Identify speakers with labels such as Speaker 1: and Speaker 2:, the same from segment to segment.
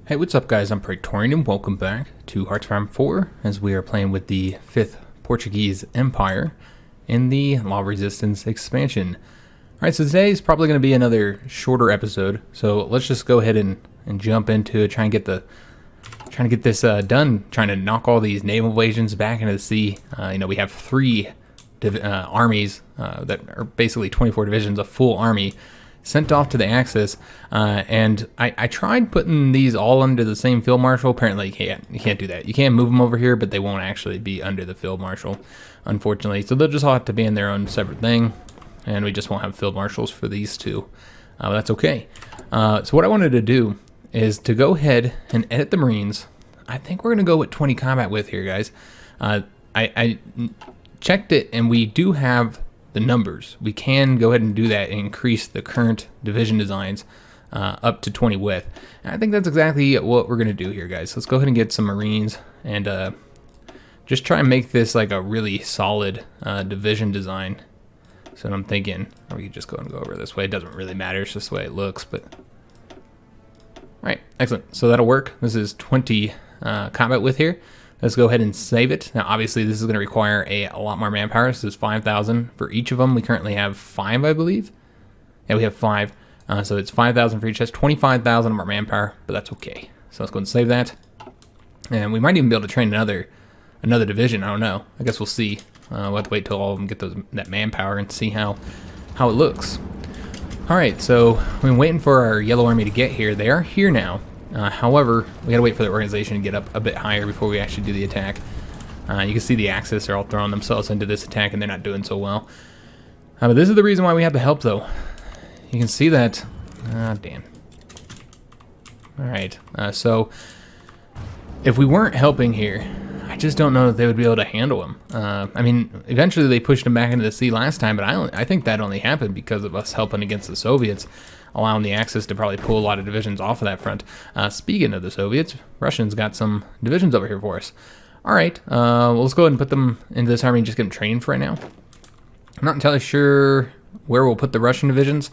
Speaker 1: Hey, what's up guys? I'm Praetorian and welcome back to HOI4 as we are playing with the 5th Portuguese Empire in the Law Resistance expansion. Alright, so today is probably going to be another shorter episode, so let's just go ahead and jump into it, trying to get this done, trying to knock all these naval invasions back into the sea. We have three armies that are basically 24 divisions, a full army, sent off to the Axis, and I tried putting these all under the same field marshal. Apparently you can't do that. You can move them over here, but they won't actually be under the field marshal, unfortunately. So they'll just all have to be in their own separate thing, and we just won't have field marshals for these two. But that's okay. So what I wanted to do is to go ahead and edit the Marines. I think we're going to go with 20 combat width here, guys. I checked it, and we do have the numbers. We can go ahead and do that and increase the current division designs up to 20 width. And I think that's exactly what we're going to do here, guys. Let's go ahead and get some Marines and just try and make this like a really solid division design. So I'm thinking, or we could just go over this way. It doesn't really matter. It's just the way it looks. But all right, excellent. So that'll work. This is 20 combat width here. Let's go ahead and save it. Now, obviously, this is going to require a lot more manpower. This is 5,000 for each of them. We currently have 5, I believe. Yeah, we have 5. So it's 5,000 for each. That's 25,000 of our manpower, but that's okay. So let's go and save that. And we might even be able to train another division. I don't know. I guess we'll see. We'll have to wait till all of them get that manpower and see how it looks. All right, so we've been waiting for our Yellow Army to get here. They are here now. However, we gotta wait for the organization to get up a bit higher before we actually do the attack. You can see the Axis are all throwing themselves into this attack and they're not doing so well. But this is the reason why we have the help, though. You can see that. Damn. Alright, so if we weren't helping here, I just don't know if they would be able to handle them. I mean, eventually they pushed them back into the sea last time, but I think that only happened because of us helping against the Soviets, allowing the Axis to probably pull a lot of divisions off of that front. Speaking of the Soviets, Russians got some divisions over here for us. All right, well, let's go ahead and put them into this army and just get them trained for right now. I'm not entirely sure where we'll put the Russian divisions.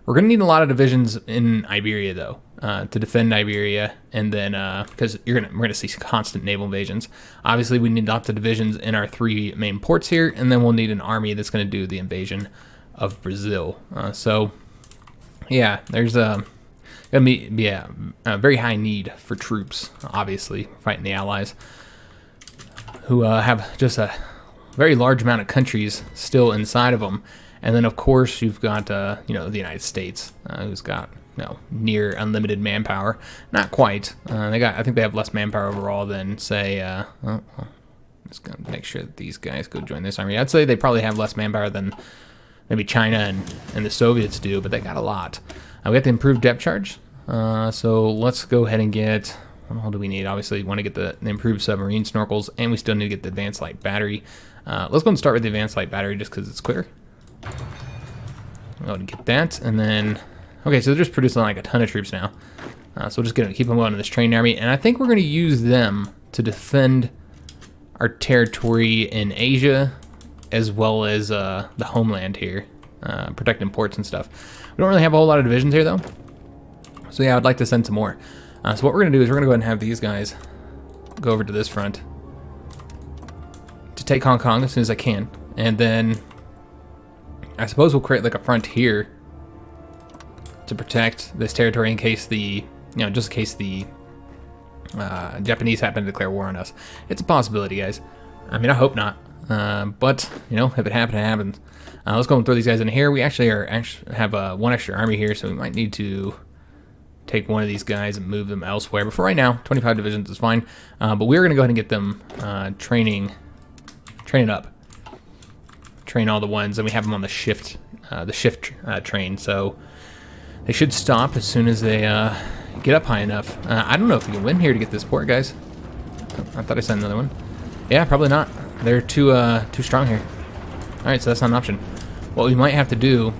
Speaker 1: We're going to need a lot of divisions in Iberia, though, to defend Iberia, and then because we're going to see constant naval invasions. Obviously, we need lots of divisions in our 3 main ports here, and then we'll need an army that's going to do the invasion of Brazil. Yeah, there's gonna be a very high need for troops, obviously, fighting the Allies, who have just a very large amount of countries still inside of them. And then, of course, you've got, the United States, who's got, near unlimited manpower. Not quite. I think they have less manpower overall than, say, just gonna make sure that these guys go join this army. I'd say they probably have less manpower than maybe China and the Soviets do, but they got a lot. We got the improved depth charge. So let's go ahead and get, what all do we need? Obviously, we want to get the improved submarine snorkels, and we still need to get the advanced light battery. Let's go and start with the advanced light battery just because it's quicker. Go ahead and get that, and then, okay, so they're just producing like a ton of troops now. So we're just going to keep them going in this trained army, and I think we're going to use them to defend our territory in Asia, as well as the homeland here, protecting ports and stuff. We don't really have a whole lot of divisions here, though. So yeah, I'd like to send some more. So what we're going to do is we're going to go ahead and have these guys go over to this front to take Hong Kong as soon as I can. And then I suppose we'll create like a front here to protect this territory in case just in case the Japanese happen to declare war on us. It's a possibility, guys. I mean, I hope not. But if it happens, it happens. Let's go and throw these guys in here. We actually have one extra army here, so we might need to take one of these guys and move them elsewhere. But for right now, 25 divisions is fine. But we're going to go ahead and get them training up. Train all the ones, and we have them on the shift train. So they should stop as soon as they get up high enough. I don't know if we can win here to get this port, guys. I thought I sent another one. Yeah, probably not. They're too strong here. Alright, so that's not an option. What we might have to do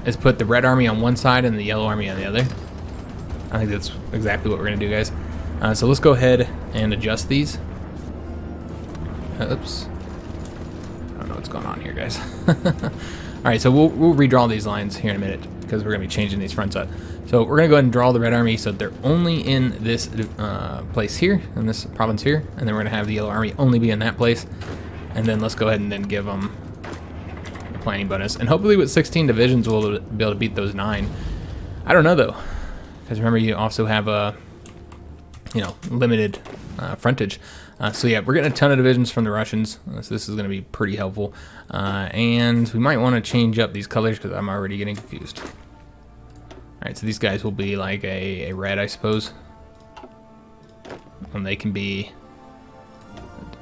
Speaker 1: is put the red army on one side and the yellow army on the other. I think that's exactly what we're going to do, guys. So let's go ahead and adjust these. Oops. I don't know what's going on here, guys. Alright, so we'll redraw these lines here in a minute because we're going to be changing these fronts up. So we're gonna go ahead and draw the Red Army so they're only in this place here, in this province here, and then we're gonna have the Yellow Army only be in that place. And then let's go ahead and then give them a planning bonus. And hopefully with 16 divisions we'll be able to beat those 9. I don't know though, because remember you also have a limited frontage. So yeah, we're getting a ton of divisions from the Russians, so this is going to be pretty helpful. And we might want to change up these colors because I'm already getting confused. Alright, so these guys will be like a red, I suppose. And they can be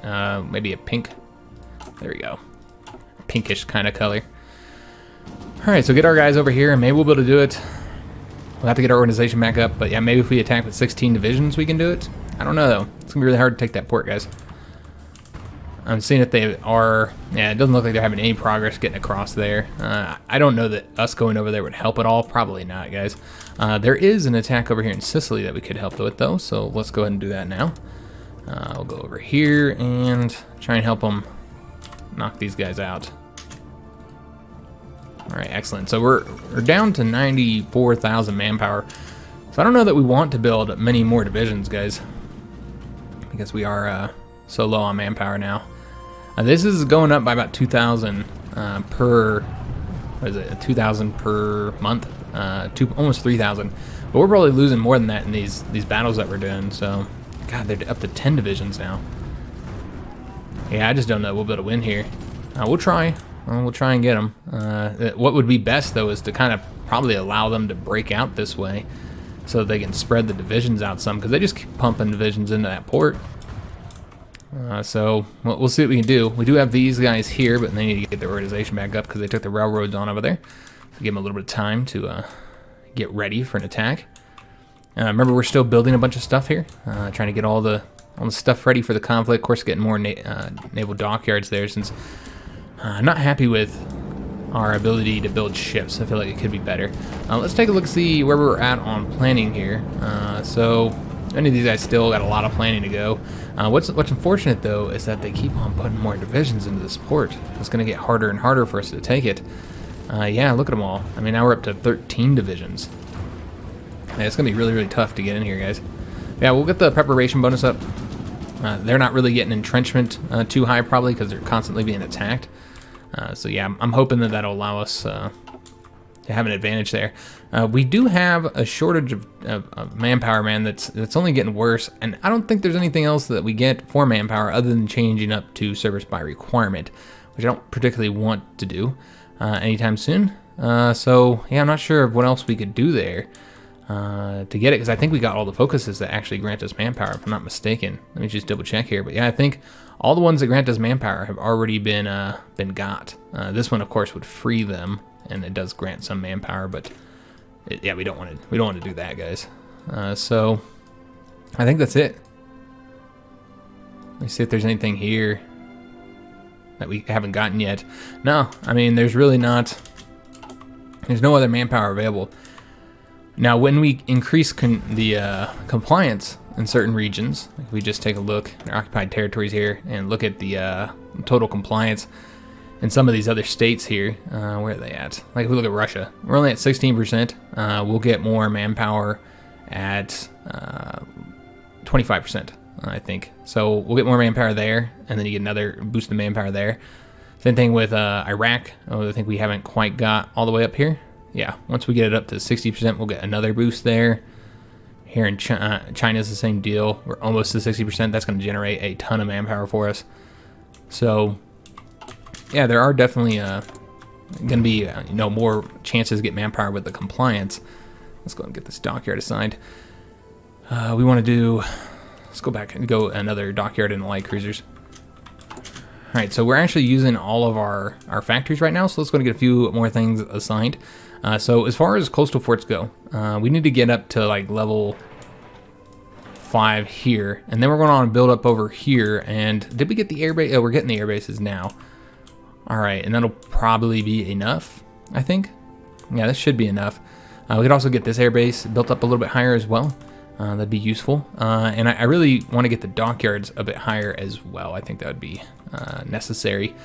Speaker 1: maybe a pink. There we go. A pinkish kind of color. Alright, so get our guys over here and maybe we'll be able to do it. We'll have to get our organization back up, but yeah, maybe if we attack with 16 divisions we can do it. I don't know though. It's going to be really hard to take that port, guys. I'm seeing that they are, yeah, it doesn't look like they're having any progress getting across there. I don't know that us going over there would help at all. Probably not, guys. There is an attack over here in Sicily that we could help with, though, so let's go ahead and do that now. We'll go over here and try and help them knock these guys out. All right, excellent. So we're down to 94,000 manpower. So I don't know that we want to build many more divisions, guys, because we are so low on manpower now. This is going up by about 2,000 per, what is it, 2,000 per month, almost 3,000. But we're probably losing more than that in these battles that we're doing. So, God, they're up to 10 divisions now. Yeah, I just don't know we'll be able to win here. We'll try. We'll try and get them. What would be best, though, is to kind of probably allow them to break out this way so they can spread the divisions out some, because they just keep pumping divisions into that port. So we'll see what we can do. We do have these guys here, but they need to get their organization back up because they took the railroads on over there. So give them a little bit of time to get ready for an attack. Remember, we're still building a bunch of stuff here, trying to get all the stuff ready for the conflict. Of course, getting more naval dockyards there, since I'm not happy with our ability to build ships. I feel like it could be better. Let's take a look, see where we're at on planning here. So many of these guys still got a lot of planning to go. What's unfortunate, though, is that they keep on putting more divisions into this port. It's going to get harder and harder for us to take it. Yeah, look at them all. I mean, now we're up to 13 divisions. Yeah, it's going to be really, really tough to get in here, guys. Yeah, we'll get the preparation bonus up. They're not really getting entrenchment too high, probably, because they're constantly being attacked. So yeah, I'm hoping that that'll allow us to have an advantage there. We do have a shortage of manpower, man, that's only getting worse, and I don't think there's anything else that we get for manpower other than changing up to service by requirement, which I don't particularly want to do anytime soon. So yeah, I'm not sure of what else we could do there to get it, because I think we got all the focuses that actually grant us manpower, if I'm not mistaken. Let me just double check here, but yeah, I think all the ones that grant us manpower have already been got. This one, of course, would free them, and it does grant some manpower, but yeah, we don't want to do that, guys. So I think that's it. Let me see if there's anything here that we haven't gotten yet. No, I mean, there's really not. There's no other manpower available. Now, when we increase the compliance in certain regions, if we just take a look at occupied territories here and look at the total compliance in some of these other states here, where are they at? Like if we look at Russia, we're only at 16%. We'll get more manpower at 25%, I think. So we'll get more manpower there, and then you get another boost of manpower there. Same thing with Iraq. I think we haven't quite got all the way up here. Yeah, once we get it up to 60%, we'll get another boost there. Here in China's the same deal. We're almost to 60%. That's going to generate a ton of manpower for us. So, yeah, there are definitely going to be more chances to get manpower with the compliance. Let's go and get this dockyard assigned. We want to do. Let's go back and go another dockyard in the light cruisers. All right, so we're actually using all of our factories right now. So let's go and get a few more things assigned. So as far as coastal forts go, we need to get up to like level 5 here, and then we're going on to build up over here. And did we get the airbase? Oh, we're getting the air bases now. All right, and that'll probably be enough, I think. Yeah, this should be enough. We could also get this airbase built up a little bit higher as well. That'd be useful. And I really want to get the dockyards a bit higher as well. I think that would be necessary.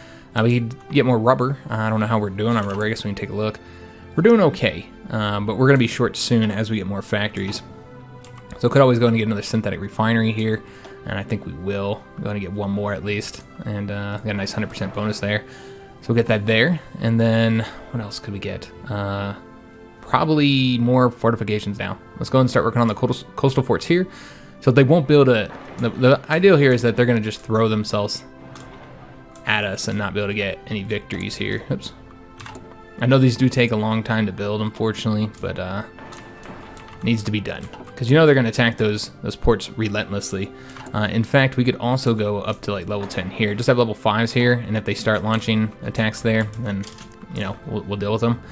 Speaker 1: We could get more rubber. I don't know how we're doing on rubber. I guess we can take a look. We're doing okay. but we're going to be short soon as we get more factories. So could always go and get another synthetic refinery here, and I think we will. We're going to get one more at least, and got a nice 100% bonus there. So we'll get that there, and then what else could we get? Probably more fortifications now. Let's go and start working on the coastal forts here. So they won't be able to, the ideal here is that they're going to just throw themselves at us and not be able to get any victories here. Oops. I know these do take a long time to build, unfortunately, but needs to be done. Because you know they're going to attack those ports relentlessly. In fact, we could also go up to like level 10 here. Just have level 5s here, and if they start launching attacks there, then, you know, we'll deal with them.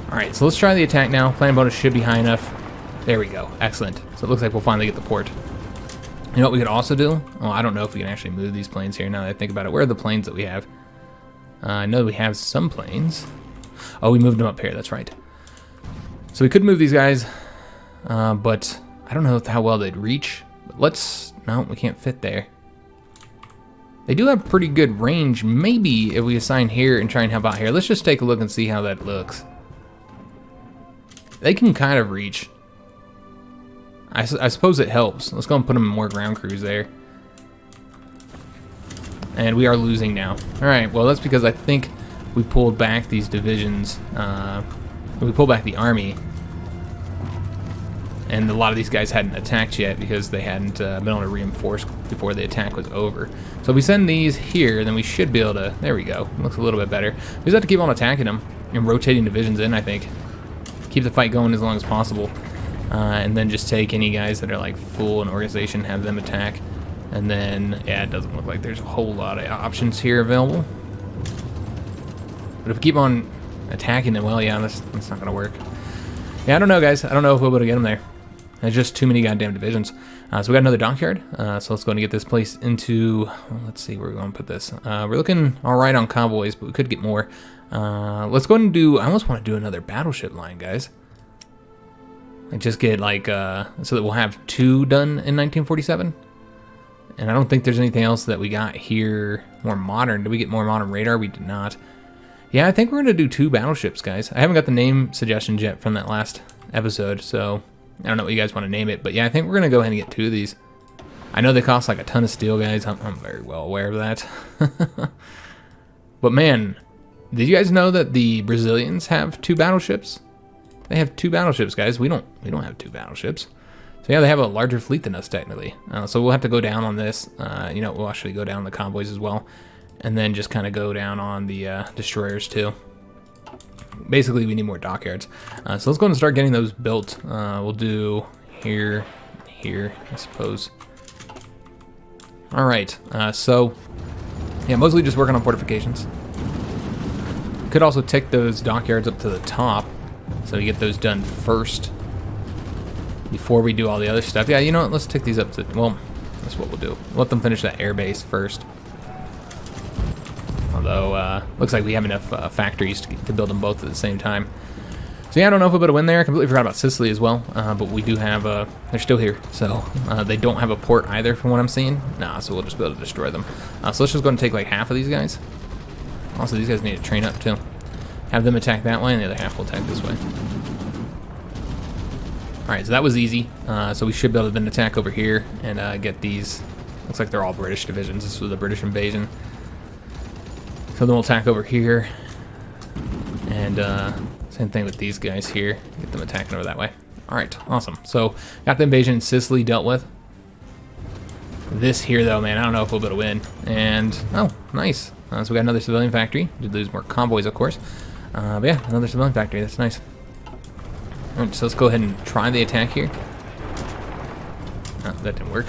Speaker 1: Alright, so let's try the attack now. Plan bonus should be high enough. There we go. Excellent. So it looks like we'll finally get the port. You know what we could also do? Well, I don't know if we can actually move these planes here now that I think about it. Where are the planes that we have? I know we have some planes. Oh, we moved them up here. That's right. So we could move these guys, but I don't know how well they'd reach. But no, we can't fit there. They do have pretty good range. Maybe if we assign here and try and help out here. Let's just take a look and see how that looks. They can kind of reach. I suppose it helps. Let's go and put them in more ground crews there. And we are losing now. Alright, well that's because I think we pulled back these divisions. We pulled back the army. And a lot of these guys hadn't attacked yet because they hadn't been able to reinforce before the attack was over. So if we send these here, then we should be able to... There we go. Looks a little bit better. We just have to keep on attacking them and rotating divisions in, I think. Keep the fight going as long as possible. And then just take any guys that are like full in organization, have them attack. And then, yeah, it doesn't look like there's a whole lot of options here available. But if we keep on attacking them, well, yeah, that's not going to work. Yeah, I don't know, guys. I don't know if we'll be able to get them there. There's just too many goddamn divisions. So we got another dockyard. So let's go and get this place into, well, let's see where we're going to put this. We're looking all right on convoys, but we could get more. Let's go and do, I almost want to do another battleship line, guys. And just get like, so that we'll have 2 done in 1947. And I don't think there's anything else that we got here more modern. Did we get more modern radar? We did not. Yeah, I think we're going to do 2 battleships, guys. I haven't got the name suggestions yet from that last episode, so I don't know what you guys want to name it. But yeah, I think we're going to go ahead and get 2 of these. I know they cost like a ton of steel, guys. I'm very well aware of that. But man, did you guys know that the Brazilians have 2 battleships? They have 2 battleships, guys. We don't have 2 battleships. So yeah, they have a larger fleet than us technically. So we'll have to go down on this. You know, we'll actually go down the convoys as well, and then just kind of go down on the destroyers too. Basically, we need more dockyards. So let's go and start getting those built. We'll do here, I suppose. All right. So yeah, mostly just working on fortifications. Could also take those dockyards up to the top. So we get those done first before we do all the other stuff. Yeah, you know what? Let's take these up to, well, that's what we'll do. We'll let them finish that air base first. Although, looks like we have enough factories to build them both at the same time. So yeah, I don't know if we'll be able to win there. I completely forgot about Sicily as well. But we do have, they're still here. So they don't have a port either from what I'm seeing. Nah, so we'll just be able to destroy them. So let's just go and take like half of these guys. Also, these guys need to train up too. Have them attack that way, and the other half will attack this way. Alright, so that was easy. So we should be able to then attack over here and get these. Looks like they're all British divisions. This was the British invasion. So then we'll attack over here. And same thing with these guys here. Get them attacking over that way. Alright, awesome. So got the invasion in Sicily dealt with. This here, though, man, I don't know if we'll be able to win. And, oh, nice. So we got another civilian factory. Did lose more convoys, of course. But yeah, another civilian factory. That's nice. All right, so let's go ahead and try the attack here. Oh, that didn't work.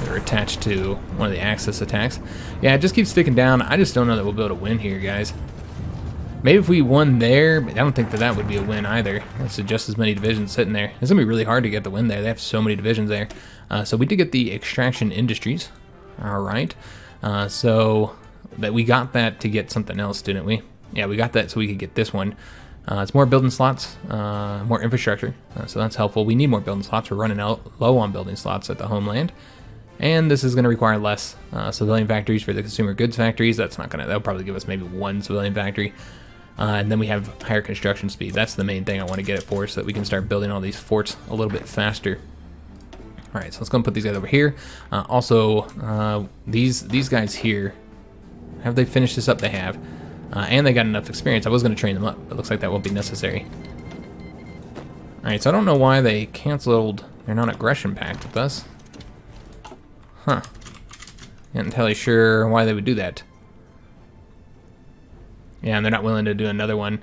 Speaker 1: They're attached to one of the Axis attacks. Yeah, it just keeps sticking down. I just don't know that we'll be able to win here, guys. Maybe if we won there, but I don't think that that would be a win either. That's just as many divisions sitting there. It's going to be really hard to get the win there. They have so many divisions there. So we did get the extraction industries. All right. So that we got that to get something else, didn't we? Yeah, we got that so we could get this one. It's more building slots, more infrastructure. So that's helpful. We need more building slots. We're running out low on building slots at the homeland. And this is going to require less civilian factories for the consumer goods factories. That's not going to, that'll probably give us maybe 1 civilian factory. And then we have higher construction speed. That's the main thing I want to get it for, so that we can start building all these forts a little bit faster. All right, so let's go and put these guys over here. These guys here, have they finished this up? They have. And they got enough experience. I was going to train them up, but it looks like that won't be necessary. All right, so I don't know why they canceled their non-aggression pact with us. Huh. Not entirely sure why they would do that. Yeah, and they're not willing to do another one.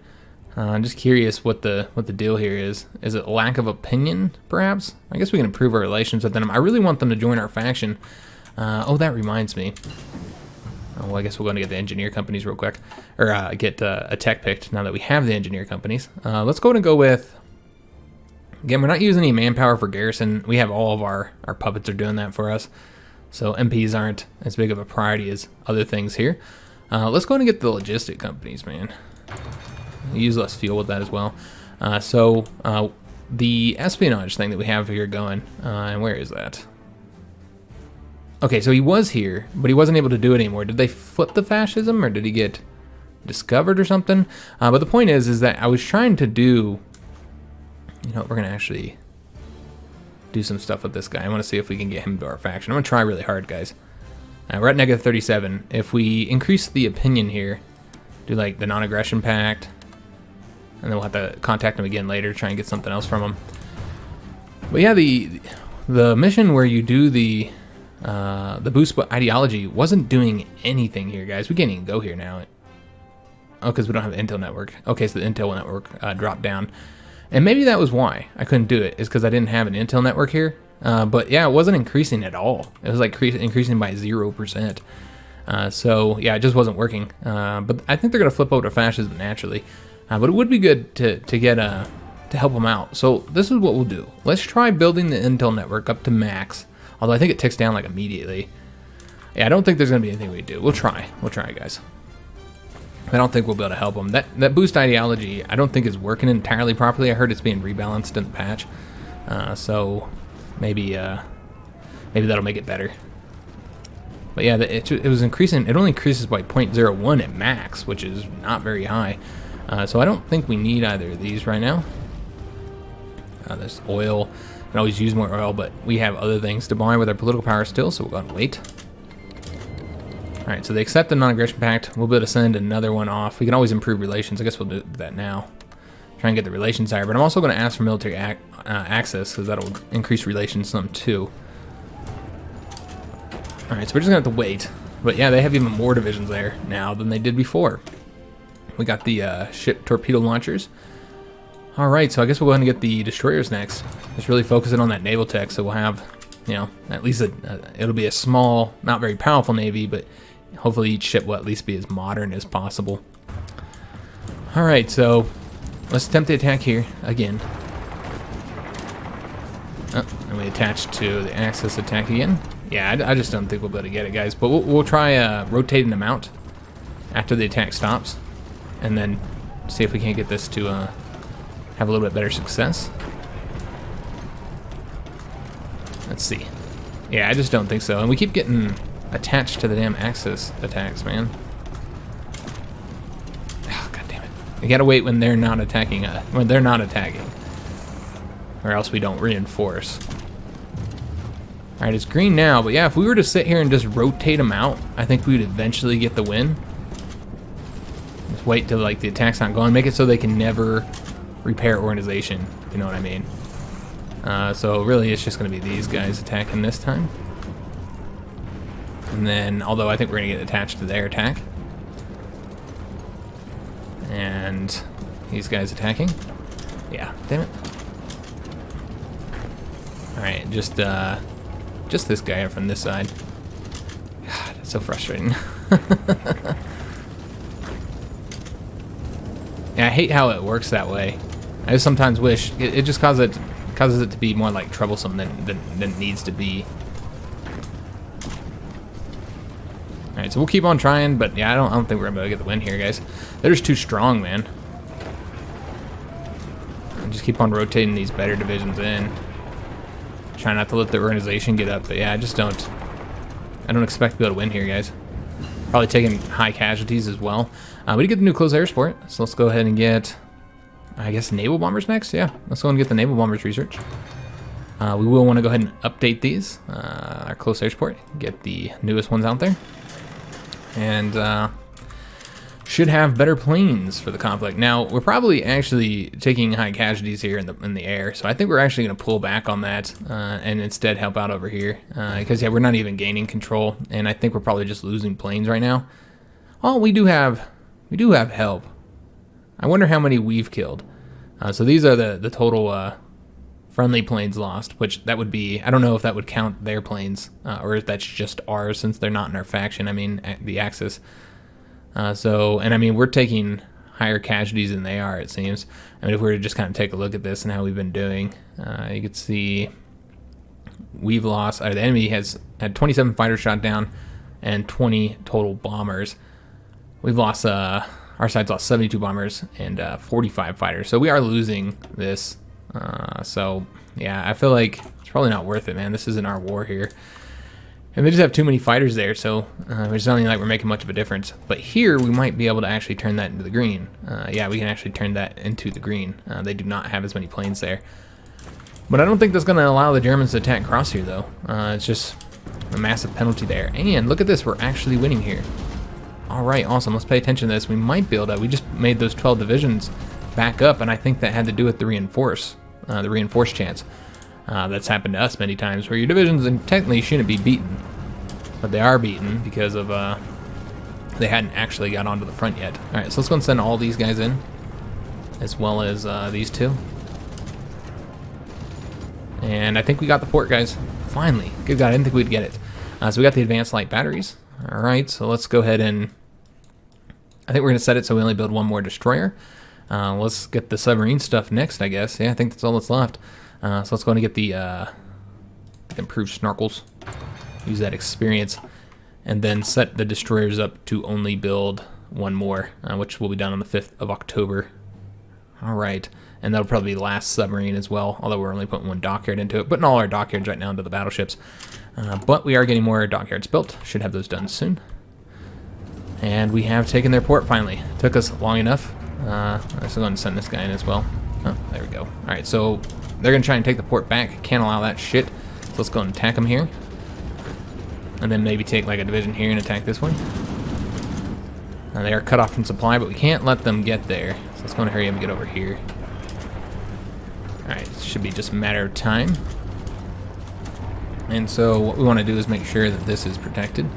Speaker 1: I'm just curious what the deal here is. Is it lack of opinion, perhaps? I guess we can improve our relations with them. I really want them to join our faction. Oh, that reminds me. Oh, well, I guess we're going to get the engineer companies real quick. Or get a tech picked now that we have the engineer companies. Let's go ahead and go with... Again, we're not using any manpower for garrison. We have all of our puppets are doing that for us. So MPs aren't as big of a priority as other things here. Let's go ahead and get the logistic companies, man. Use less fuel with that as well. The espionage thing that we have here going, and where is that? Okay, so he was here, but he wasn't able to do it anymore. Did they flip the fascism, or did he get discovered or something? But the point is that I was trying to do, you know, we're gonna actually do some stuff with this guy. I want to see if we can get him to our faction. I'm gonna try really hard, guys. We're at negative 37. If we increase the opinion here, do like the non-aggression pact, and then we'll have to contact him again later, try and get something else from him. But yeah, the mission where you do the boost ideology wasn't doing anything here, guys. We can't even go here now. Oh, because we don't have the intel network. Okay, so the intel network dropped down. And maybe that was why I couldn't do it, is because I didn't have an intel network here. But yeah, it wasn't increasing at all. It was like increasing by 0%. So yeah, it just wasn't working. But I think they're gonna flip over to fascism naturally. But it would be good to get to help them out. So this is what we'll do. Let's try building the intel network up to max. Although I think it ticks down like immediately. Yeah, I don't think there's gonna be anything we do. We'll try, guys. I don't think we'll be able to help them. That boost ideology, I don't think is working entirely properly. I heard it's being rebalanced in the patch. So maybe that'll make it better. But yeah, it was increasing. It only increases by 0.01 at max, which is not very high. So I don't think we need either of these right now. There's oil. We can always use more oil, but we have other things to buy with our political power still, so we'll go ahead and wait. Alright, so they accept the non-aggression pact. We'll be able to send another one off. We can always improve relations. I guess we'll do that now. Try and get the relations higher, but I'm also going to ask for military access, because that'll increase relations some too. Alright, so we're just going to have to wait. But yeah, they have even more divisions there now than they did before. We got the ship torpedo launchers. Alright, so I guess we'll go ahead and get the destroyers next. Just really focusing on that naval tech, so we'll have, you know, at least it'll be a small, not very powerful navy, but hopefully each ship will at least be as modern as possible. Alright, so let's attempt the attack here again. Oh, and we attach to the Axis attack again. Yeah, I just don't think we'll be able to get it, guys. But we'll try rotating them out after the attack stops, and then see if we can't get this to have a little bit better success. Let's see. Yeah, I just don't think so. And we keep getting attached to the damn Axis attacks, man. Oh, God damn it. We gotta wait when they're not attacking or else we don't reinforce. Alright, it's green now, but yeah, if we were to sit here and just rotate them out, I think we would eventually get the win. Just wait till like the attack's not going. Make it so they can never repair organization, you know what I mean? So really it's just going to be these guys attacking this time. And then, although I think we're going to get attached to their attack. And these guys attacking. Yeah, damn it. Alright, just this guy from this side. God, that's so frustrating. Yeah, I hate how it works that way. I just sometimes wish it just causes it to be more like troublesome than it needs to be. All right, so we'll keep on trying, but yeah, I don't think we're gonna be able to get the win here, guys. They're just too strong, man. I'll just keep on rotating these better divisions in. Try not to let the organization get up, but yeah, I don't expect to be able to win here, guys. probably taking high casualties as well. We did get the new close air support, so let's go ahead and get, I guess, Naval Bombers next. Yeah, let's go and get the Naval Bombers research. We will want to go ahead and update these, our close air support, get the newest ones out there, and should have better planes for the conflict. Now, we're probably actually taking high casualties here in the air, so I think we're actually going to pull back on that and instead help out over here, because yeah, we're not even gaining control, and I think we're probably just losing planes right now. Oh, we do have help. I wonder how many we've killed. So these are the total friendly planes lost, which that would be, I don't know if that would count their planes, or if that's just ours since they're not in our faction, I mean, the Axis. And I mean, we're taking higher casualties than they are, it seems. I mean, if we were to just kind of take a look at this and how we've been doing, you can see we've lost, the enemy has had 27 fighters shot down and 20 total bombers. We've lost, our side's lost 72 bombers and 45 fighters. So we are losing this. So yeah, I feel like it's probably not worth it, man. This isn't our war here. And they just have too many fighters there, so it's not like we're making much of a difference. But here, we might be able to actually turn that into the green. Yeah, we can actually turn that into the green. They do not have as many planes there. But I don't think that's going to allow the Germans to attack across here, though. It's just a massive penalty there. And look at this, we're actually winning here. All right, awesome. Let's pay attention to this. We might be able to. We just made those 12 divisions back up, and I think that had to do with the reinforce chance. That's happened to us many times, where your divisions technically shouldn't be beaten, but they are beaten because of they hadn't actually got onto the front yet. All right, so let's go and send all these guys in, as well as these two. And I think we got the port, guys. Finally, good God, I didn't think we'd get it. So we got the advanced light batteries. All right, so let's go ahead and I think we're gonna set it so we only build one more destroyer. Let's get the submarine stuff next, I guess. Yeah, I think that's all that's left. So let's go and get the improved snorkels, use that experience, and then set the destroyers up to only build one more, which will be done on the 5th of October. All right, and that'll probably be the last submarine as well, although we're only putting one dockyard into it, putting all our dockyards right now into the battleships. But we are getting more dockyards built, should have those done soon. And we have taken their port finally. Took us long enough. Let's go and send this guy in as well. Oh, there we go. All right, so they're going to try and take the port back. Can't allow that shit. So let's go and attack them here. And then maybe take like a division here and attack this one. They are cut off from supply, but we can't let them get there. So let's go and hurry up and get over here. Alright, it should be just a matter of time. And so what we want to do is make sure that this is protected.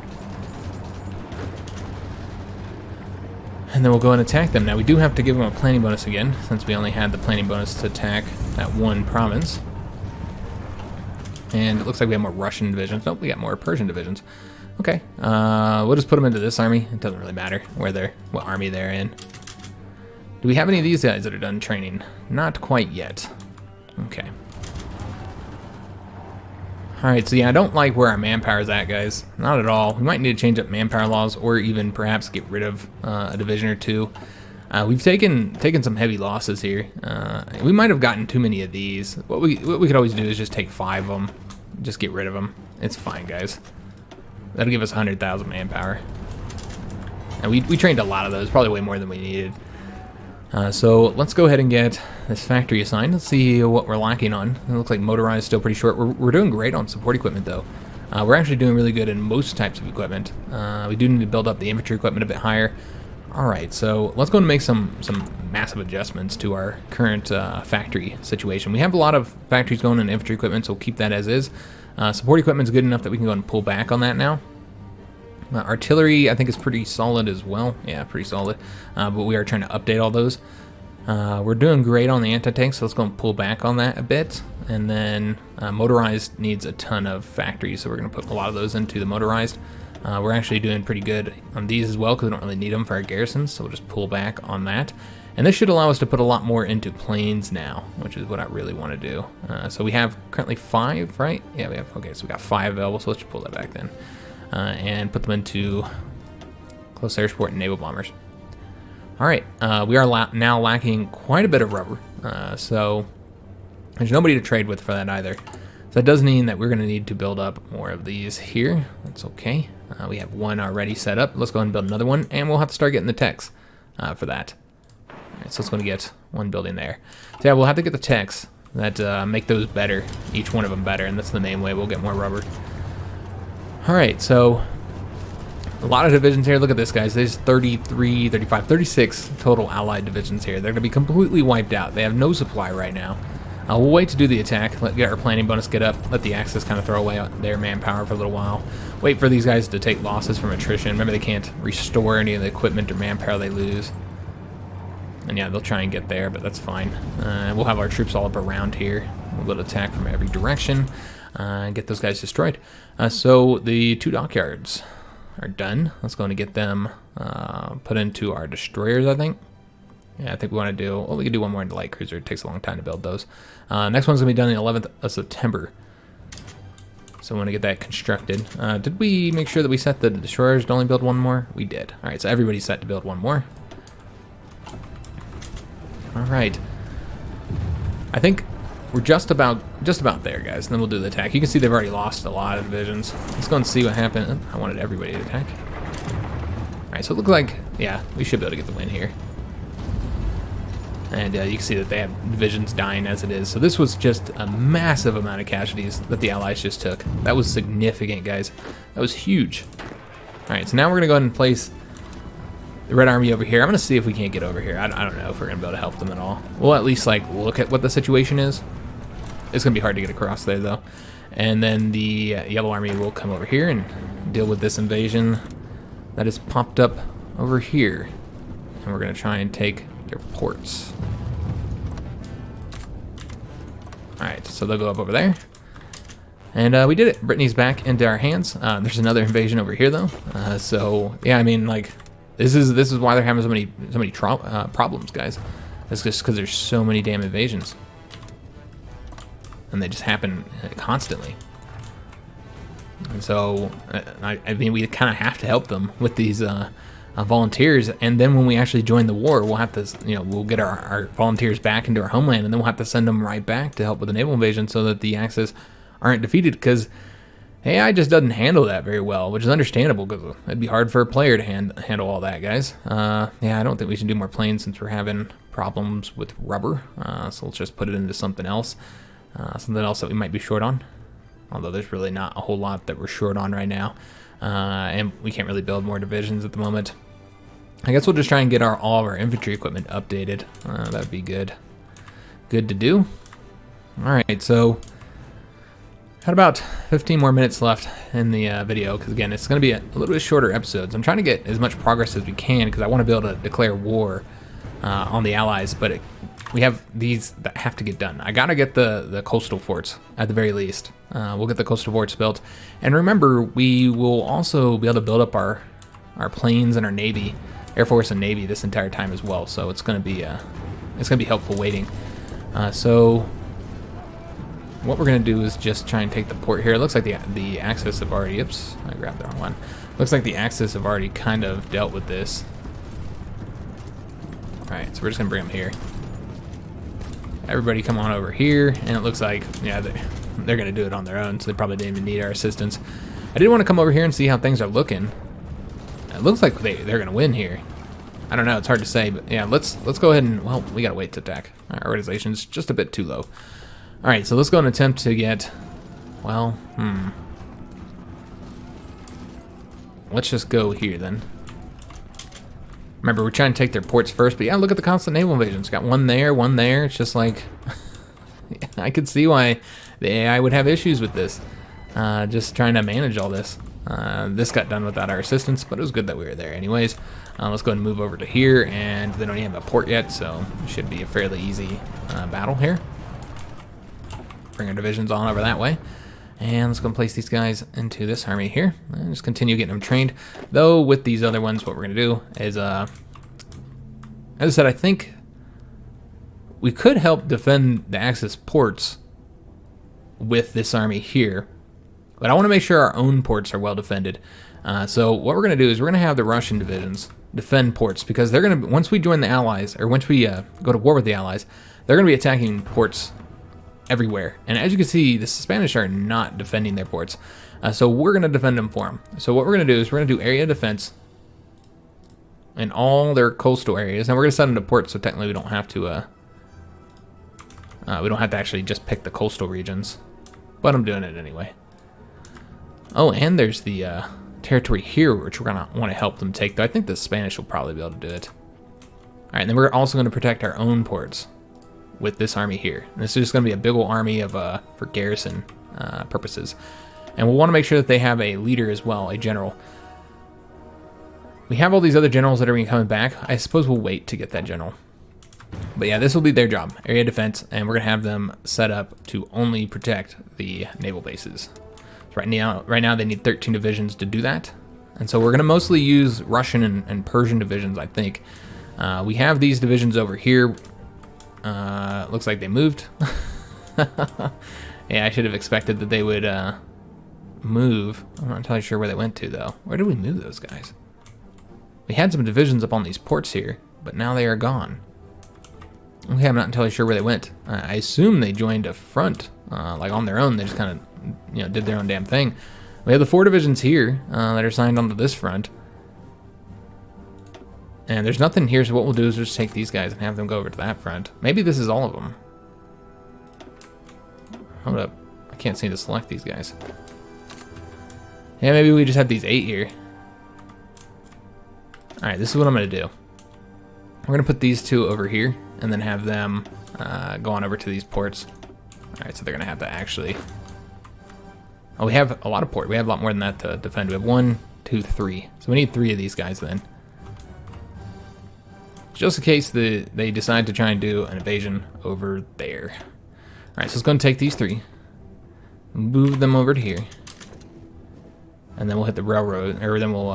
Speaker 1: And then we'll go and attack them. Now we do have to give them a planning bonus again, since we only had the planning bonus to attack that one province. And it looks like we have more Russian divisions. Nope, we got more Persian divisions. Okay, we'll just put them into this army. It doesn't really matter what army they're in. Do we have any of these guys that are done training? Not quite yet. Okay. Alright, so yeah, I don't like where our manpower is at, guys. Not at all. We might need to change up manpower laws, or even perhaps get rid of a division or two. We've taken some heavy losses here. We might have gotten too many of these. What we could always do is just take 5 of them. Just get rid of them. It's fine, guys. That'll give us 100,000 manpower. And we trained a lot of those, probably way more than we needed. So let's go ahead and get this factory assigned. Let's see what we're lacking on. It looks like motorized still pretty short. We're doing great on support equipment, though. We're actually doing really good in most types of equipment. We do need to build up the infantry equipment a bit higher. Alright, so let's go and make some massive adjustments to our current factory situation. We have a lot of factories going in infantry equipment, so we'll keep that as is. Support equipment is good enough that we can go and pull back on that now. Artillery, I think, is pretty solid as well. Yeah, pretty solid. But we are trying to update all those. We're doing great on the anti-tank, so let's go and pull back on that a bit. And then motorized needs a ton of factories, so we're going to put a lot of those into the motorized. We're actually doing pretty good on these as well, because we don't really need them for our garrisons, so we'll just pull back on that. And this should allow us to put a lot more into planes now, which is what I really want to do. So we have currently 5, right? Yeah, we have. Okay, so we got 5 available, so let's just pull that back then. And put them into close air support and naval bombers. All right, we are now lacking quite a bit of rubber, so there's nobody to trade with for that either. So that does mean that we're going to need to build up more of these here. That's okay. We have one already set up. Let's go ahead and build another one, and we'll have to start getting the techs for that. All right, so let's go and get one building there. So yeah, we'll have to get the techs that make those better, each one of them better, and that's the main way we'll get more rubber. All right, so a lot of divisions here. Look at this, guys. There's 33, 35, 36 total allied divisions here. They're going to be completely wiped out. They have no supply right now. We'll wait to do the attack, get our planning bonus get up, let the Axis kind of throw away their manpower for a little while. Wait for these guys to take losses from attrition. Remember, they can't restore any of the equipment or manpower they lose. And yeah, they'll try and get there, but that's fine. We'll have our troops all up around here. We'll attack from every direction and get those guys destroyed. So the 2 dockyards are done. Let's go and get them put into our destroyers, I think. Yeah, I think we want to do, well, we can do one more in the light cruiser. It takes a long time to build those. Next one's going to be done the 11th of September. So we want to get that constructed. Did we make sure that we set the destroyers to only build one more? We did. All right, so everybody's set to build one more. All right. I think we're just about there, guys. And then we'll do the attack. You can see they've already lost a lot of divisions. Let's go and see what happened. I wanted everybody to attack. All right, so it looks like, yeah, we should be able to get the win here. And you can see that they have divisions dying as it is. So this was just a massive amount of casualties that the Allies just took. That was significant, guys. That was huge. All right, so now we're going to go ahead and place the Red Army over here. I'm going to see if we can't get over here. I don't know if we're going to be able to help them at all. We'll at least, like, look at what the situation is. It's going to be hard to get across there, though. And then the Yellow Army will come over here and deal with this invasion that has popped up over here. And we're going to try and take their ports. Alright, so they'll go up over there. And we did it. Brittany's back into our hands. There's another invasion over here, though. So, yeah, I mean, like, this is why they're having so many problems, guys. It's just because there's so many damn invasions. And they just happen constantly. And so, I mean, we kind of have to help them with these volunteers, and then when we actually join the war, we'll have to, we'll get our volunteers back into our homeland, and then we'll have to send them right back to help with the naval invasion so that the Axis aren't defeated, because AI just doesn't handle that very well, which is understandable, because it'd be hard for a player to handle all that, guys. Yeah, I don't think we should do more planes since we're having problems with rubber, so let's just put it into something else that we might be short on, although there's really not a whole lot that we're short on right now, and we can't really build more divisions at the moment. I guess we'll just try and get all of our infantry equipment updated. That'd be good to do. All right, so had about 15 more minutes left in the video, because again, it's going to be a little bit shorter episodes. I'm trying to get as much progress as we can, because I want to be able to declare war on the Allies, but we have these that have to get done. I gotta get the coastal forts at the very least. We'll get the coastal forts built, and remember, we will also be able to build up our planes and our Navy, Air Force and Navy this entire time as well. So it's gonna be helpful waiting. So what we're gonna do is just try and take the port here. It looks like the Axis have already. Oops, I grabbed the wrong one. Looks like the Axis have already kind of dealt with this. All right, so we're just gonna bring them here. Everybody come on over here, and it looks like, yeah, they're gonna do it on their own, so they probably didn't even need our assistance. I did want to come over here and see how things are looking. It looks like they're gonna win here. I don't know, it's hard to say, but yeah, let's go ahead and, well, we gotta wait to attack. Our organization's just a bit too low. All right, so let's go and attempt to get, well, let's just go here then. Remember, we're trying to take their ports first, but yeah, look at the constant naval invasions. Got one there, one there. It's just like, I could see why the AI would have issues with this. Just trying to manage all this. This got done without our assistance, but it was good that we were there anyways. Let's go ahead and move over to here, and they don't even have a port yet, so it should be a fairly easy battle here. Bring our divisions on over that way. And let's go and place these guys into this army here. And just continue getting them trained. Though with these other ones, what we're going to do is, as I said, I think we could help defend the Axis ports with this army here. But I want to make sure our own ports are well defended. So what we're going to do is we're going to have the Russian divisions defend ports, because they're going to, once we join the Allies, or once we go to war with the Allies, they're going to be attacking ports everywhere. And as you can see, the Spanish are not defending their ports. So we're going to defend them for them. So what we're going to do is we're going to do area defense in all their coastal areas. And we're going to send them to ports, so technically we don't have to actually just pick the coastal regions. But I'm doing it anyway. Oh, and there's the territory here, which we're going to want to help them take. Though I think the Spanish will probably be able to do it. All right, and then we're also going to protect our own ports with this army here. And this is just going to be a big old army of for garrison purposes. And we'll want to make sure that they have a leader as well, a general. We have all these other generals that are going to be coming back. I suppose we'll wait to get that general. But yeah, this will be their job, area defense, and we're going to have them set up to only protect the naval bases. So right now they need 13 divisions to do that. And so we're going to mostly use Russian and Persian divisions, I think. We have these divisions over here. Looks like they moved. Yeah, I should have expected that they would move. I'm not entirely sure where they went to, though. Where did we move those guys? We had some divisions up on these ports here, but now they are gone. Okay, I'm not entirely sure where they went. I assume they joined a front, like on their own. They just kind of, did their own damn thing. We have the 4 divisions here that are signed onto this front. And there's nothing here, so what we'll do is just take these guys and have them go over to that front. Maybe this is all of them. Hold up. I can't seem to select these guys. Yeah, maybe we just have these 8 here. Alright, this is what I'm going to do. We're going to put these 2 over here, and then have them go on over to these ports. Alright, so they're going to have to actually... Oh, we have a lot of port. We have a lot more than that to defend. We have 1, 2, 3. So we need 3 of these guys then. Just in case they decide to try and do an invasion over there. Alright, so it's going to take these 3. Move them over to here. And then we'll hit the railroad, or then we'll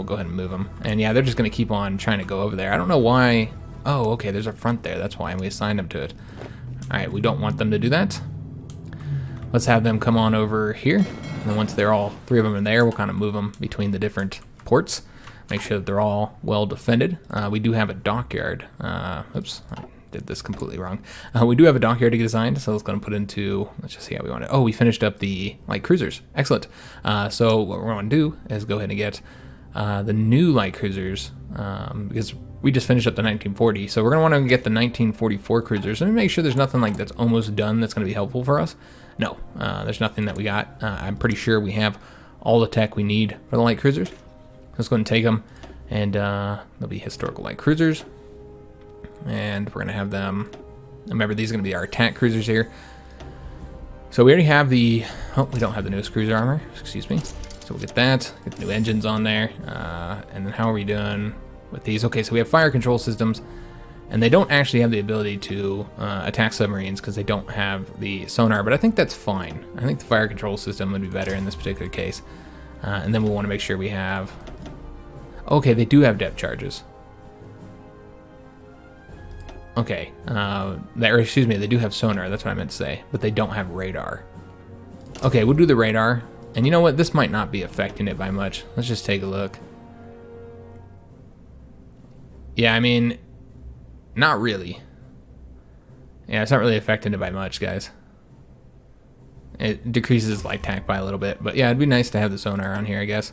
Speaker 1: go ahead and move them. And yeah, they're just going to keep on trying to go over there. I don't know why. Oh, okay, there's a front there. That's why we assigned them to it. Alright, we don't want them to do that. Let's have them come on over here. And then once they're all 3 of them in there, we'll kind of move them between the different ports. Make sure that they're all well defended. We do have a dockyard. Oops, I did this completely wrong. We do have a dockyard to get assigned, so let's go and put into, let's just see how we want it. Oh, we finished up the light cruisers. Excellent. So what we're going to do is go ahead and get the new light cruisers, because we just finished up the 1940. So we're going to want to get the 1944 cruisers. Let me make sure there's nothing like that's almost done that's going to be helpful for us. No, there's nothing that we got. I'm pretty sure we have all the tech we need for the light cruisers. Let's go ahead and take them, and they'll be historical light cruisers. And we're going to have them, remember these are going to be our attack cruisers here. So we already have the, oh, we don't have the newest cruiser armor, excuse me. So we'll get that, get the new engines on there. And then how are we doing with these? Okay, so we have fire control systems, and they don't actually have the ability to attack submarines because they don't have the sonar, but I think that's fine. I think the fire control system would be better in this particular case. And then we'll want to make sure we have, okay, they do have depth charges. Okay, they do have sonar, that's what I meant to say, but they don't have radar. Okay, we'll do the radar, and you know what, this might not be affecting it by much. Let's just take a look. Yeah, I mean, not really. Yeah, it's not really affecting it by much, guys. It decreases light attack by a little bit, but yeah, it'd be nice to have the sonar on here, I guess.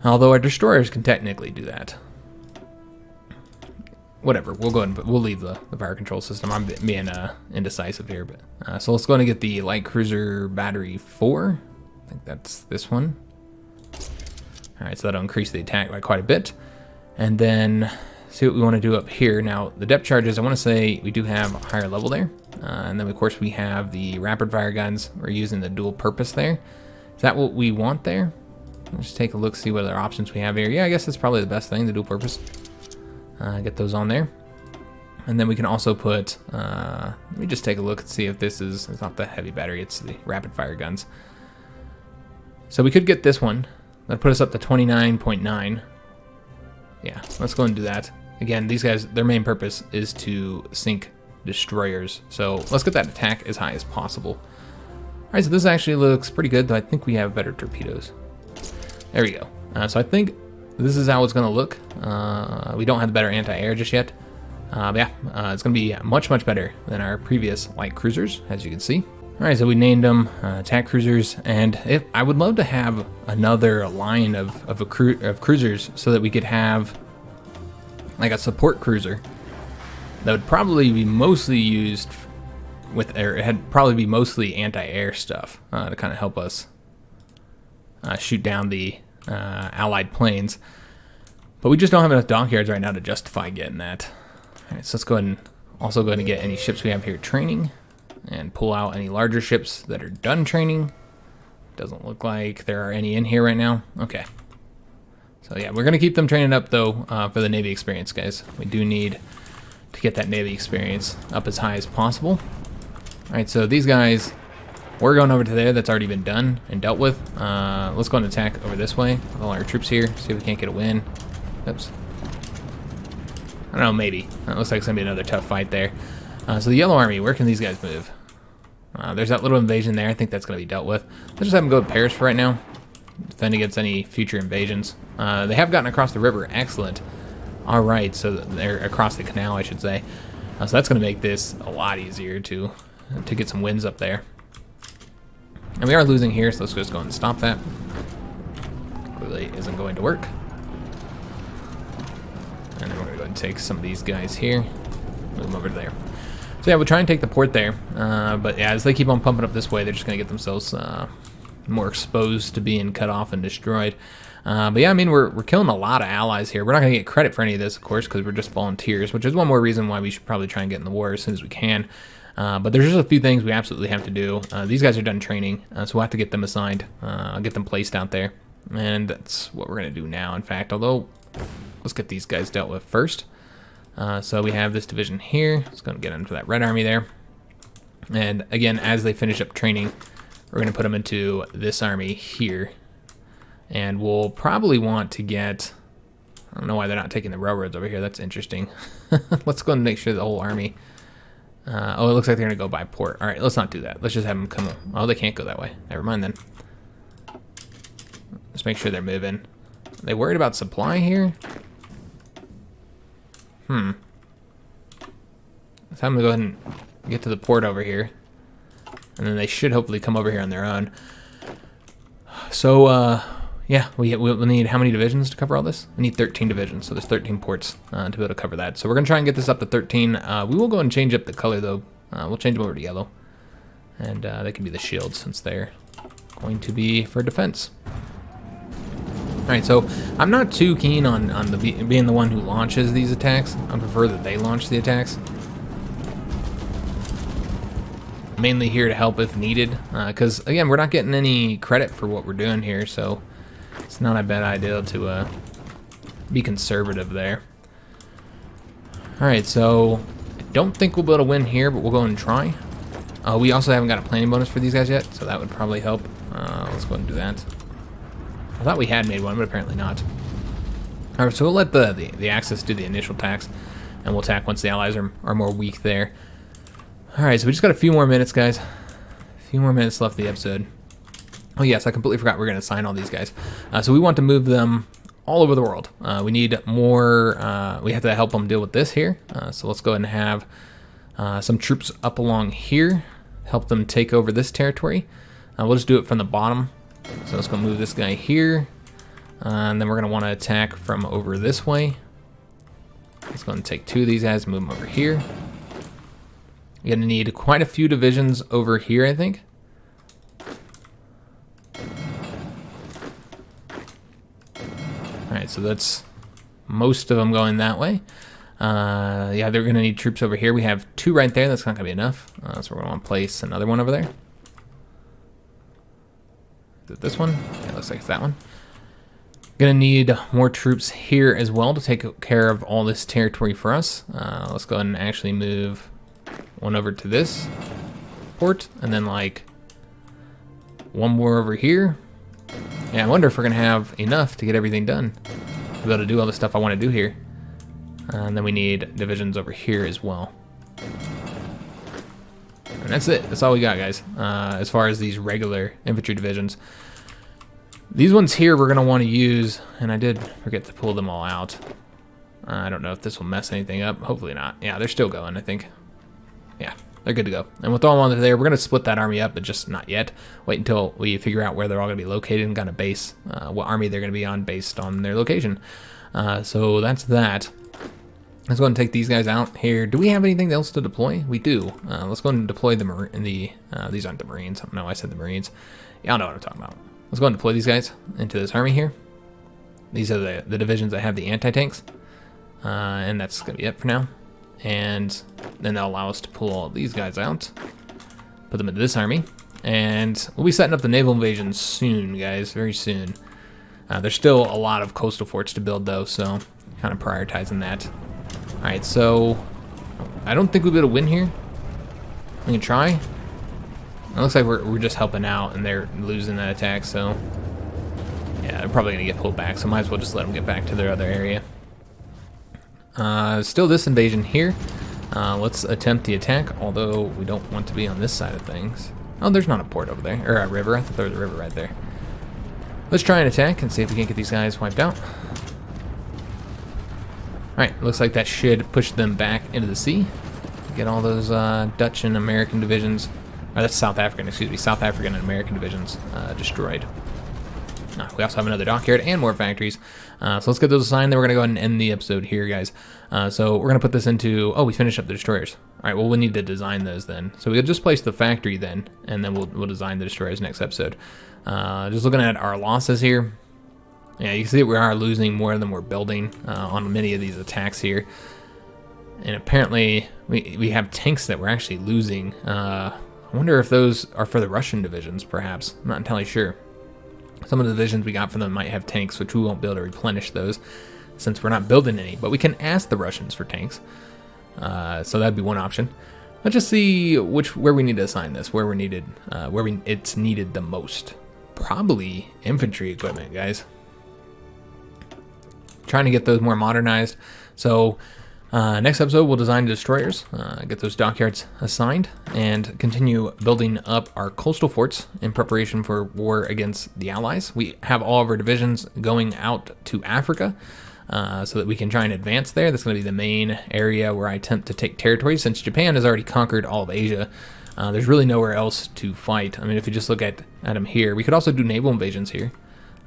Speaker 1: Although our destroyers can technically do that. Whatever, we'll go ahead and we'll leave the fire control system. I'm being indecisive here, but so let's go and get the light cruiser battery 4. I think that's this one. All right, so that'll increase the attack by quite a bit, and then see what we want to do up here. Now the depth charges, I want to say we do have a higher level there, and then of course we have the rapid fire guns. We're using the dual purpose there. Is that what we want there? Let's just take a look, see what other options we have here. Yeah, I guess that's probably the best thing, the dual purpose. Get those on there. And then we can also put, let me just take a look and see if this is, it's not the heavy battery, it's the rapid fire guns. So we could get this one. That'd put us up to 29.9. Yeah, let's go and do that. Again, these guys, their main purpose is to sink destroyers. So let's get that attack as high as possible. All right, so this actually looks pretty good, though I think we have better torpedoes. There we go. So I think this is how it's going to look. We don't have the better anti-air just yet. But yeah, it's going to be much better than our previous light cruisers, as you can see. All right, so we named them attack cruisers, and I would love to have another line of cruisers so that we could have like a support cruiser that would probably be mostly used with, or it had probably be mostly anti-air stuff to kind of help us shoot down the Allied planes. But we just don't have enough dockyards right now to justify getting that. All right, so let's go ahead and also go ahead and get any ships we have here training, and pull out any larger ships that are done training. Doesn't look like there are any in here right now. Okay. So yeah, we're gonna keep them training up though for the Navy experience, guys. We do need to get that Navy experience up as high as possible. All right, so these guys, we're going over to there. That's already been done and dealt with. Let's go and attack over this way with all our troops here. See if we can't get a win. Oops. I don't know, maybe. It looks like it's gonna be another tough fight there. So the Yellow Army, where can these guys move? There's that little invasion there. I think that's going to be dealt with. Let's just have them go to Paris for right now. Defend against any future invasions. They have gotten across the river. Excellent. All right, so they're across the canal, I should say. So that's going to make this a lot easier to get some wins up there. And we are losing here, so let's just go and stop that. Clearly isn't going to work. And then we're going to go and take some of these guys here. Move them over to there. So yeah, we'll try and take the port there, but yeah, as they keep on pumping up this way, they're just going to get themselves more exposed to being cut off and destroyed. But yeah, I mean, we're killing a lot of allies here. We're not going to get credit for any of this, of course, because we're just volunteers, which is one more reason why we should probably try and get in the war as soon as we can. But there's just a few things we absolutely have to do. These guys are done training, so we'll have to get them assigned. I'll get them placed out there, and that's what we're going to do now, in fact, although let's get these guys dealt with first. So we have this division here. Let's go and get into that Red Army there. And again, as they finish up training, we're going to put them into this army here. And we'll probably want to get... I don't know why they're not taking the railroads over here. That's interesting. Let's go and make sure the whole army... oh, it looks like they're going to go by port. All right, let's not do that. Let's just have them come... Oh, they can't go that way. Never mind then. Let's make sure they're moving. Are they worried about supply here? Let's have them go ahead and get to the port over here. And then they should hopefully come over here on their own. So, yeah, we'll need how many divisions to cover all this? We need 13 divisions, so there's 13 ports to be able to cover that. So we're going to try and get this up to 13. We will go and change up the color, though. We'll change them over to yellow. And they can be the shields, since they're going to be for defense. Alright, so I'm not too keen on being the one who launches these attacks. I prefer that they launch the attacks. Mainly here to help if needed, because again, we're not getting any credit for what we're doing here, so it's not a bad idea to be conservative there. Alright, so I don't think we'll be able to win here, but we'll go and try. We also haven't got a planning bonus for these guys yet, so that would probably help. Let's go ahead and do that. I thought we had made one, but apparently not. Alright, so we'll let the Axis do the initial attacks, and we'll attack once the allies are more weak there. Alright, so we just got a few more minutes, guys. A few more minutes left of the episode. Oh yes, I completely forgot we're going to assign all these guys. So we want to move them all over the world. We need more, we have to help them deal with this here. So let's go ahead and have some troops up along here. Help them take over this territory. We'll just do it from the bottom. So let's go move this guy here. And then we're going to want to attack from over this way. Let's go and take two of these guys and move them over here. You're going to need quite a few divisions over here, I think. Alright, so that's most of them going that way. Yeah, they're going to need troops over here. We have two right there. That's not going to be enough. So we're going to want to place another one over there. Is it this one? Yeah, looks like it's that one. Going to need more troops here as well to take care of all this territory for us. Let's go ahead and actually move one over to this port, and then like one more over here. Yeah, I wonder if we're gonna have enough to get everything done, to be able to do all the stuff I want to do here. And then we need divisions over here as well. And that's it. That's all we got, guys. As far as these regular infantry divisions, these ones here we're gonna want to use, and I did forget to pull them all out. I don't know if this will mess anything up. Hopefully not. Yeah, they're still going, I think. Yeah, they're good to go. And with all on there, we're going to split that army up, but just not yet. Wait until we figure out where they're all going to be located and kind of base what army they're going to be on based on their location. So that's that. Let's go ahead and take these guys out here. Do we have anything else to deploy? We do. Let's go ahead and deploy these aren't the Marines. No, I said the Marines. Y'all know what I'm talking about. Let's go ahead and deploy these guys into this army here. These are the divisions that have the anti-tanks. And that's going to be it for now. And then they'll allow us to pull all these guys out, put them into this army. And we'll be setting up the naval invasion soon, guys, very soon. There's still a lot of coastal forts to build, though, so kind of prioritizing that. All right, so I don't think we'll be able to win here. We can try. It looks like we're just helping out, and they're losing that attack, so yeah, they're probably going to get pulled back, so might as well just let them get back to their other area. Still this invasion here. Let's attempt the attack, although we don't want to be on this side of things. Oh, there's not a port over there, or a river. I thought there was a river right there. Let's try an attack and see if we can get these guys wiped out. Alright, looks like that should push them back into the sea. Get all those Dutch and American divisions, or that's South African, excuse me, South African and American divisions destroyed. We also have another dockyard and more factories. So let's get those assigned, then we're going to go ahead and end the episode here, guys. So we're going to put this into... Oh, we finished up the destroyers. All right, well, we need to design those then. So we'll just place the factory then, and then we'll design the destroyers next episode. Just looking at our losses here. Yeah, you can see that we are losing more than we're building on many of these attacks here. And apparently, we have tanks that we're actually losing. I wonder if those are for the Russian divisions, perhaps. I'm not entirely sure. Some of the divisions we got from them might have tanks, which we won't be able to replenish those since we're not building any. But we can ask the Russians for tanks. So that'd be one option. Let's just see where we need to assign this, where we're needed, it's needed the most. Probably infantry equipment, guys. Trying to get those more modernized. So next episode we'll design destroyers, get those dockyards assigned, and continue building up our coastal forts in preparation for war against the Allies. We have all of our divisions going out to Africa so that we can try and advance there. That's going to be the main area where I attempt to take territory, since Japan has already conquered all of Asia. There's really nowhere else to fight. I mean, if you just look at them here, we could also do naval invasions here.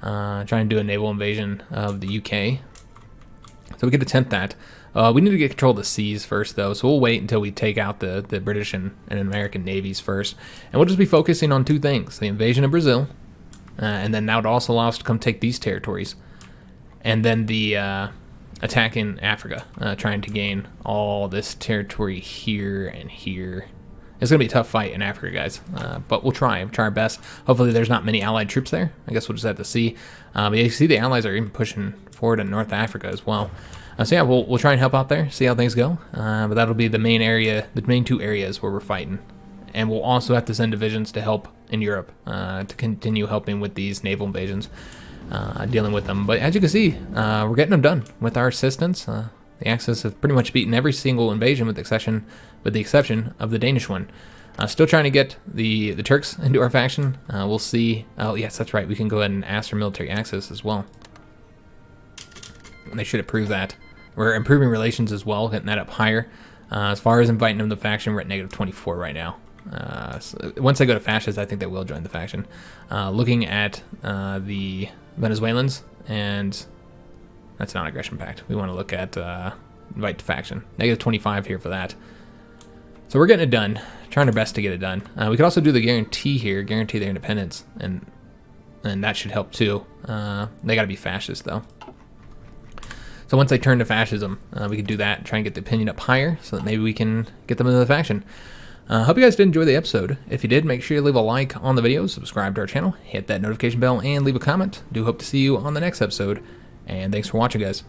Speaker 1: Try and do a naval invasion of the UK. So we could attempt that. We need to get control of the seas first, though, so we'll wait until we take out the British and American navies first. And we'll just be focusing on two things: the invasion of Brazil, and then that would also allow us to come take these territories. And then the attack in Africa, trying to gain all this territory here and here. It's going to be a tough fight in Africa, guys, but we'll try our best. Hopefully there's not many Allied troops there. I guess we'll just have to see. But you see the Allies are even pushing forward in North Africa as well. So yeah, we'll try and help out there, see how things go. But that'll be the main area, the main two areas where we're fighting. And we'll also have to send divisions to help in Europe to continue helping with these naval invasions, dealing with them. But as you can see, we're getting them done with our assistance. The Axis have pretty much beaten every single invasion with the exception of the Danish one. Still trying to get the Turks into our faction. We'll see. Oh yes, that's right. We can go ahead and ask for military access as well. They should approve that. We're improving relations as well, getting that up higher. As far as inviting them to the faction, we're at -24 right now. So once they go to fascist, I think they will join the faction. Looking at the Venezuelans, and that's not aggression pact. We want to look at invite to faction. -25 here for that. So we're getting it done. Trying our best to get it done. We could also do the guarantee here, guarantee their independence, and that should help too. They got to be fascist though. So once they turn to fascism, we can do that, try and get the opinion up higher so that maybe we can get them into the faction. Hope you guys did enjoy the episode. If you did, make sure you leave a like on the video, subscribe to our channel, hit that notification bell, and leave a comment. Do hope to see you on the next episode, and thanks for watching, guys.